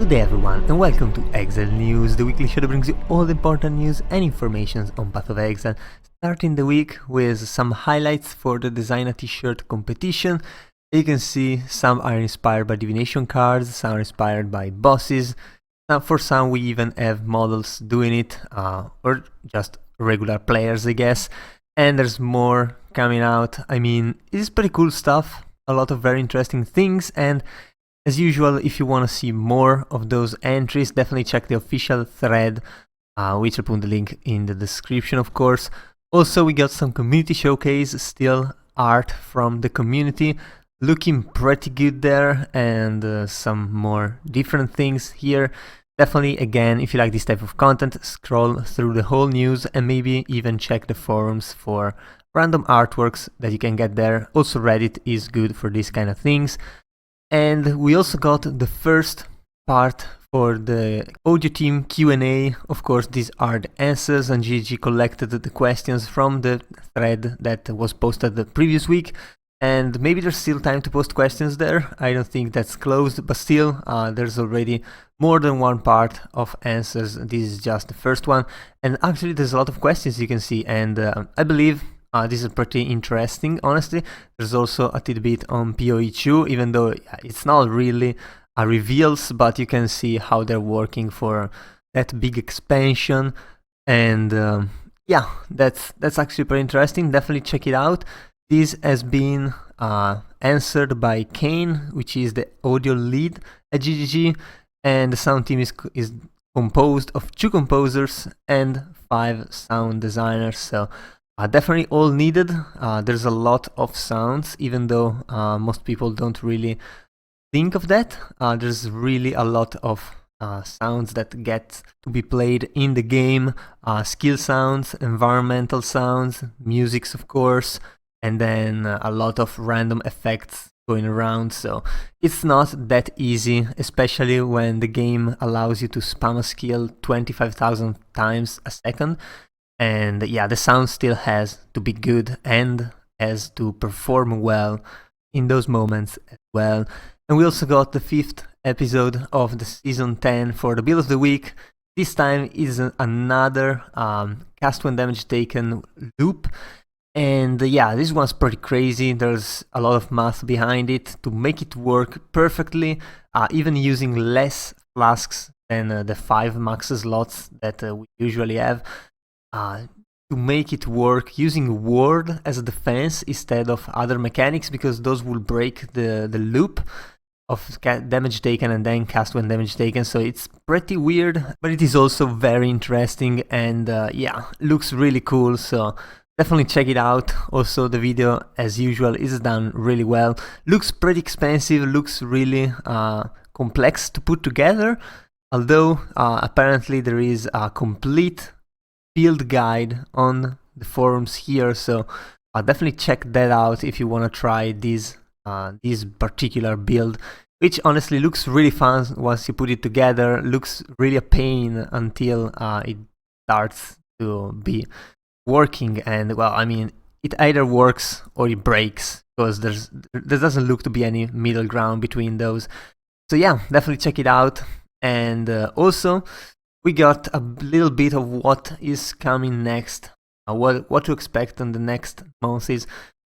Good day everyone and welcome to Exile News, the weekly show that brings you all the important news and information on Path of Exile. Starting the week with some highlights for the Design a T-shirt competition. You can see some are inspired by divination cards, some are inspired by bosses. Now for some we even have models doing it, or just regular players I guess. And there's more coming out. I mean, it's pretty cool stuff, a lot of very interesting things, and as usual, if you want to see more of those entries, definitely check the official thread, which I'll put the link in the description, of course. Also, we got some community showcase, still art from the community, looking pretty good there, and some more different things here. Definitely, again, if you like this type of content, scroll through the whole news and maybe even check the forums for random artworks that you can get there. Also, Reddit is good for these kind of things. And we also got the first part for the audio team Q&A. Of course, these are the answers, and GG collected the questions from the thread that was posted the previous week. And maybe there's still time to post questions there. I don't think that's closed, but still, there's already more than one part of answers. This is just the first one. And actually, there's a lot of questions you can see, and I believe this is pretty interesting, honestly. There's also a tidbit on PoE2, even though it's not really reveals, but you can see how they're working for that big expansion. And yeah, that's actually pretty interesting. Definitely check it out. This has been answered by Kane, which is the audio lead at GGG, and the sound team is composed of 2 composers and 5 sound designers. So definitely all needed. There's a lot of sounds, even though most people don't really think of that. There's really a lot of sounds that get to be played in the game. Skill sounds, environmental sounds, musics of course, and then a lot of random effects going around. So it's not that easy, especially when the game allows you to spam a skill 25,000 times a second. And yeah, the sound still has to be good and has to perform well in those moments as well. And we also got the 5th episode of the season 10 for the build of the week. This time is another cast when damage taken loop. And yeah, this one's pretty crazy. There's a lot of math behind it to make it work perfectly, even using less flasks than the 5 max slots that we usually have. To make it work using ward as a defense instead of other mechanics, because those will break the loop of damage taken and then cast when damage taken. So it's pretty weird, but it is also very interesting, and yeah, looks really cool. So definitely check it out. Also, the video, as usual, is done really well. Looks pretty expensive, looks really complex to put together, although apparently there is a complete build guide on the forums here, so definitely check that out if you want to try this particular build, which honestly looks really fun once you put it together. Looks really a pain until it starts to be working, and well, I mean, it either works or it breaks, because there doesn't look to be any middle ground between those. So yeah, definitely check it out. And also we got a little bit of what is coming next, what to expect in the next months.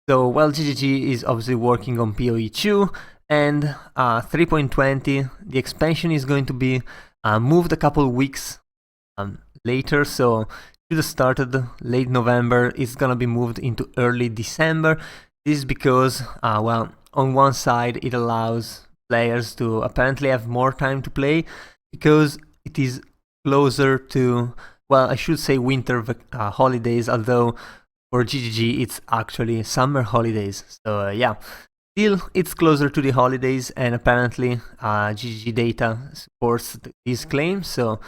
So, well, GGG is obviously working on PoE2, and 3.20, the expansion is going to be moved a couple weeks later, so it should have started late November. It's gonna be moved into early December. This is because, well, on one side it allows players to apparently have more time to play, because it is closer to, well, I should say winter holidays, although for GGG it's actually summer holidays. So yeah, still it's closer to the holidays, and apparently GGG data supports these claims, so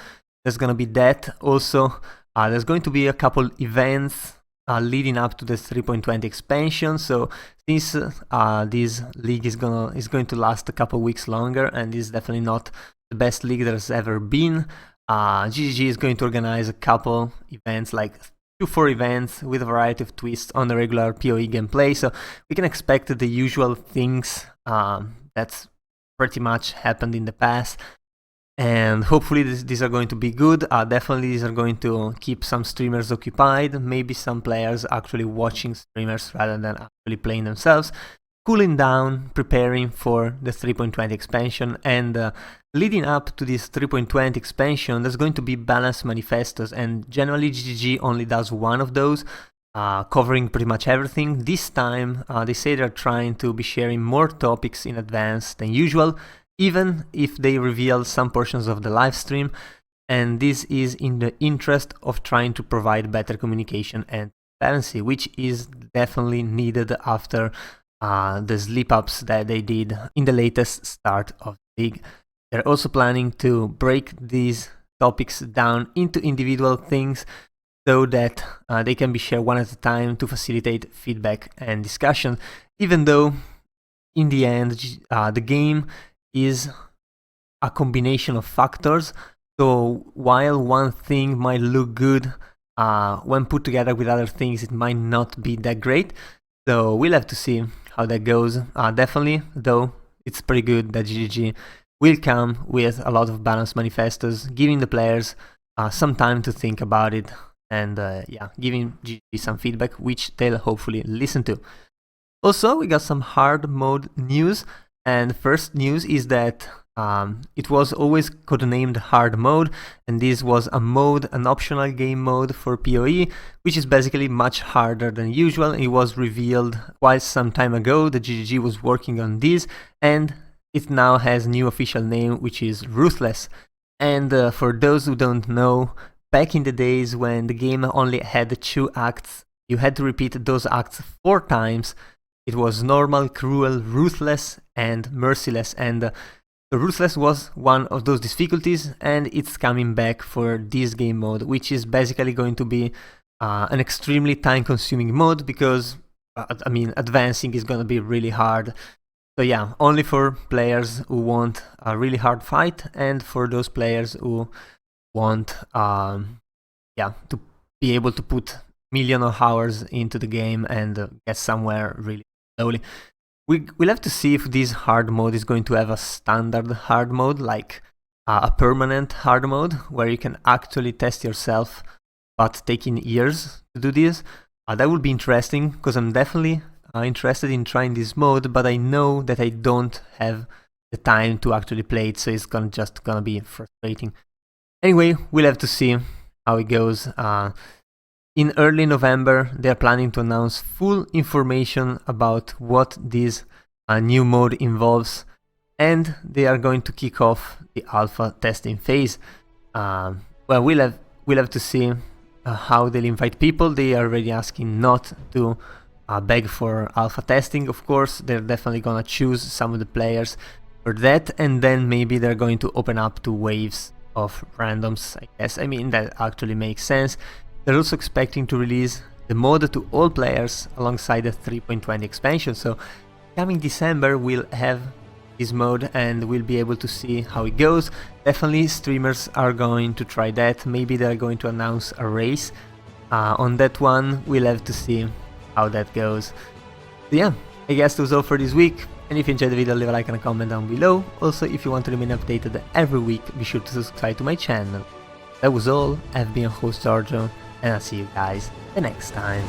there's gonna be that. Also, there's going to be a couple events leading up to the 3.20 expansion. So since this league is going to last a couple weeks longer, and is definitely not the best league there's ever been, GGG is going to organize a couple events, like 2-4 events with a variety of twists on the regular PoE gameplay. So we can expect the usual things that's pretty much happened in the past. and hopefully these are going to be good. Definitely these are going to keep some streamers occupied, maybe some players actually watching streamers rather than actually playing themselves, cooling down, preparing for the 3.20 expansion. And leading up to this 3.20 expansion, there's going to be balanced manifestos, and generally GGG only does one of those, covering pretty much everything. This time they say they're trying to be sharing more topics in advance than usual, even if they reveal some portions of the live stream, and this is in the interest of trying to provide better communication and transparency, which is definitely needed after the slip-ups that they did in the latest start of the league. They're also planning to break these topics down into individual things so that they can be shared one at a time to facilitate feedback and discussion, even though in the end the game is a combination of factors. So while one thing might look good, when put together with other things, it might not be that great. So we'll have to see how that goes. Definitely, though, it's pretty good that GGG will come with a lot of balanced manifestos, giving the players some time to think about it, and yeah, giving GGG some feedback, which they'll hopefully listen to. Also, we got some hard mode news. And first news is that it was always codenamed hard mode, and this was a mode, an optional game mode for PoE, which is basically much harder than usual. It was revealed quite some time ago that GGG was working on this, and it now has a new official name, which is Ruthless. And for those who don't know, back in the days when the game only had 2 acts, you had to repeat those acts 4 times. It was normal, cruel, ruthless, and merciless, and the ruthless was one of those difficulties, and it's coming back for this game mode, which is basically going to be an extremely time-consuming mode, because, I mean, advancing is going to be really hard. So yeah, only for players who want a really hard fight, and for those players who want, yeah, to be able to put millions of hours into the game and get somewhere really slowly. We'll have to see if this hard mode is going to have a standard hard mode, like a permanent hard mode, where you can actually test yourself, but taking years to do this. That would be interesting, because I'm definitely interested in trying this mode, but I know that I don't have the time to actually play it, so it's just gonna be frustrating. Anyway, we'll have to see how it goes. In early November, they're planning to announce full information about what this new mode involves, and they are going to kick off the alpha testing phase. Well, we'll have to see how they'll invite people. They are already asking not to beg for alpha testing. Of course, they're definitely gonna choose some of the players for that, and then maybe they're going to open up to waves of randoms, I guess. I mean, that actually makes sense. They're also expecting to release the mode to all players alongside the 3.20 expansion, so coming December we'll have this mode and we'll be able to see how it goes. Definitely streamers are going to try that. Maybe they're going to announce a race on that one. We'll have to see how that goes. So yeah, I guess that was all for this week, and if you enjoyed the video, leave a like and a comment down below. Also, if you want to remain updated every week, be sure to subscribe to my channel. That was all. I've been your host Giorgio, and I'll see you guys the next time.